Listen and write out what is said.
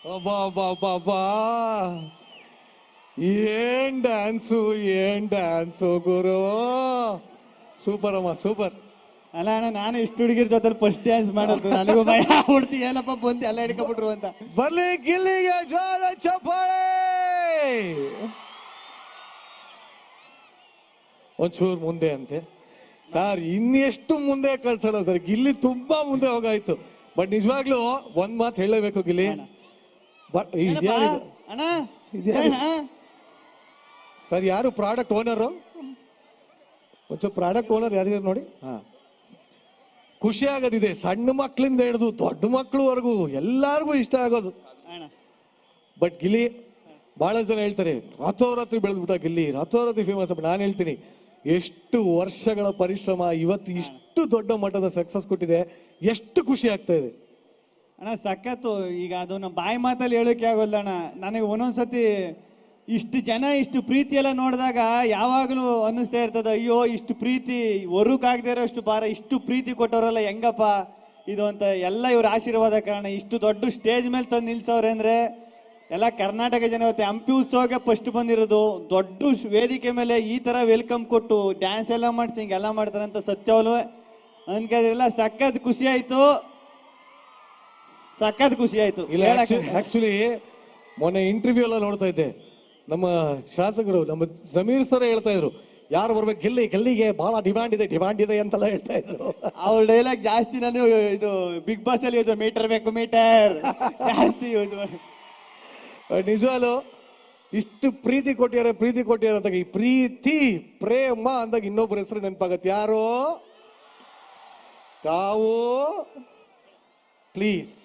ಅಬ್ಬಾ ಅಬ್ಬಾ ಅಬ್ಬಾ ಅಬ್ಬಾ ಏನ್ ಡ್ಯಾನ್ಸು ಗುರು. ಸೂಪರ್ ಅಮ್ಮ ಸೂಪರ್. ಅಲ್ಲ ಅಣ್ಣ, ನಾನು ಇಷ್ಟು ಹುಡುಗಿರ ಜೊತೆ ಫಸ್ಟ್ ಡ್ಯಾನ್ಸ್ ಮಾಡೋದು, ನನಗೂ ಭಯ ಆಗ್ಬಿಡ್ತು ಏನಪ್ಪ ಬಂದು ಎಲ್ಲ ಹಿಡ್ಕೊಬಿಟ್ರು ಅಂತ. ಬರ್ಲಿ ಗಿಲ್ಲಿಗೆ ಜೋರ ಚಪ್ಪಾಳೆ. ಒಂಚೂರು ಮುಂದೆ ಅಂತೆ ಸರ್, ಇನ್ನೆಷ್ಟು ಮುಂದೆ ಕಳ್ಸೋಣ ಸರ್. ಗಿಲ್ಲಿ ತುಂಬಾ ಮುಂದೆ ಹೋಗಾಯ್ತು. ಬಟ್ ನಿಜವಾಗ್ಲೂ ಒಂದ್ ಮಾತು ಹೇಳಬೇಕು ಗಿಲ್ಲಿ. ಅಣ್ಣ ಸರ್, ಯಾರು ಪ್ರಾಡಕ್ಟ್ ಓನರು? ಒಂಚೂರು ಪ್ರಾಡಕ್ಟ್ ಓನರ್ ಯಾರಿಗಾರು ನೋಡಿ. ಹಾ, ಖುಷಿ ಆಗೋದಿದೆ. ಸಣ್ಣ ಮಕ್ಕಳಿಂದ ಹಿಡಿದು ದೊಡ್ಡ ಮಕ್ಕಳವರೆಗೂ ಎಲ್ಲಾರ್ಗು ಇಷ್ಟ ಆಗೋದು. ಬಟ್ ಗಿಲ್ಲಿ ಬಹಳ ಜನ ಹೇಳ್ತಾರೆ ರಾತ್ರೋರಾತ್ರಿ ಬೆಳೆದ್ಬಿಟ್ಟ ಗಿಲ್ಲಿ, ರಾತ್ರೋರಾತ್ರಿ ಫೇಮಸ್. ನಾನು ಹೇಳ್ತೀನಿ, ಎಷ್ಟು ವರ್ಷಗಳ ಪರಿಶ್ರಮ ಇವತ್ತು ಇಷ್ಟು ದೊಡ್ಡ ಮಟ್ಟದ ಸಕ್ಸಸ್ ಕೊಟ್ಟಿದೆ. ಎಷ್ಟು ಖುಷಿ ಆಗ್ತಾ ಇದೆ ಅಣ್ಣ, ಸಖತ್ತು. ಈಗ ಅದು ನಮ್ಮ ಬಾಯಿ ಮಾತಲ್ಲಿ ಹೇಳೋಕೆ ಆಗೋಲ್ಲ ಅಣ್ಣ. ನನಗೆ ಒಂದೊಂದ್ಸತಿ ಇಷ್ಟು ಜನ ಇಷ್ಟು ಪ್ರೀತಿ ಎಲ್ಲ ನೋಡಿದಾಗ ಯಾವಾಗಲೂ ಅನ್ನಿಸ್ತಾ ಇರ್ತದೆ, ಅಯ್ಯೋ ಇಷ್ಟು ಪ್ರೀತಿ ಹೊರಗಾಗದೇ ಇರೋ ಅಷ್ಟು ಭಾರ, ಇಷ್ಟು ಪ್ರೀತಿ ಕೊಟ್ಟವರಲ್ಲ ಹೆಂಗಪ್ಪ ಇದು ಅಂತ. ಎಲ್ಲ ಇವ್ರ ಆಶೀರ್ವಾದ ಕಾರಣ ಇಷ್ಟು ದೊಡ್ಡ ಸ್ಟೇಜ್ ಮೇಲೆ ತಂದು ನಿಲ್ಸವ್ರೆ ಅಂದರೆ ಎಲ್ಲ ಕರ್ನಾಟಕ ಜನ. ಇವತ್ತು ಹಂಪಿ ಉತ್ಸವಕ್ಕೆ ಫಸ್ಟ್ ಬಂದಿರೋದು, ದೊಡ್ಡ ವೇದಿಕೆ ಮೇಲೆ ಈ ಥರ ವೆಲ್ಕಮ್ ಕೊಟ್ಟು ಡ್ಯಾನ್ಸ್ ಎಲ್ಲ ಮಾಡಿಸಿ ಹಿಂಗೆಲ್ಲ ಮಾಡ್ತಾರೆ ಅಂತ ಸತ್ಯವಲ್ವ ಅನ್ಕೋದ್ರೆಲ್ಲ ಸಖತ್ ಖುಷಿ ಆಯಿತು, ಸಖತ್ ಖುಷಿ ಆಯಿತು. ಆಕ್ಚುಲಿ ಮೊನ್ನೆ ಇಂಟರ್ವ್ಯೂ ಎಲ್ಲ ನೋಡ್ತಾ ಇದ್ದೆ, ನಮ್ಮ ಶಾಸಕರು ನಮ್ಮ ಜಮೀರ್ ಸರ್ ಹೇಳ್ತಾ ಇದ್ರು, ಯಾರು ಬರ್ಬೇಕು ಗೆಲ್ಲಿಗೆ ಬಹಳ ಡಿಮ್ಯಾಂಡ್ ಇದೆ ಅಂತೆಲ್ಲ ಹೇಳ್ತಾ ಇದ್ರು. ಅವ್ರ ಡೈಲಾಗ್ ಜಾಸ್ತಿ ನಾನು ಇದು ಬಿಗ್ ಬಾಸ್ ಅಲ್ಲಿ ಯೂಸ್ ಮೀಟರ್ ಬೇಕು ಮೀಟರ್ ಜಾಸ್ತಿ ಯೂಸ್ ಮಾಡಿ. ನಿಜವಾಗ್ಲು ಇಷ್ಟು ಪ್ರೀತಿ ಕೊಟ್ಟಿದ್ದಾರೆ ಅಂದಾಗ, ಈ ಪ್ರೀತಿ ಪ್ರೇಮ ಅಂದಾಗ ಇನ್ನೊಬ್ಬರ ಹೆಸರು ನೆನಪಾಗತ್ತೆ. ಯಾರು? ಕಾವು ಪ್ಲೀಸ್.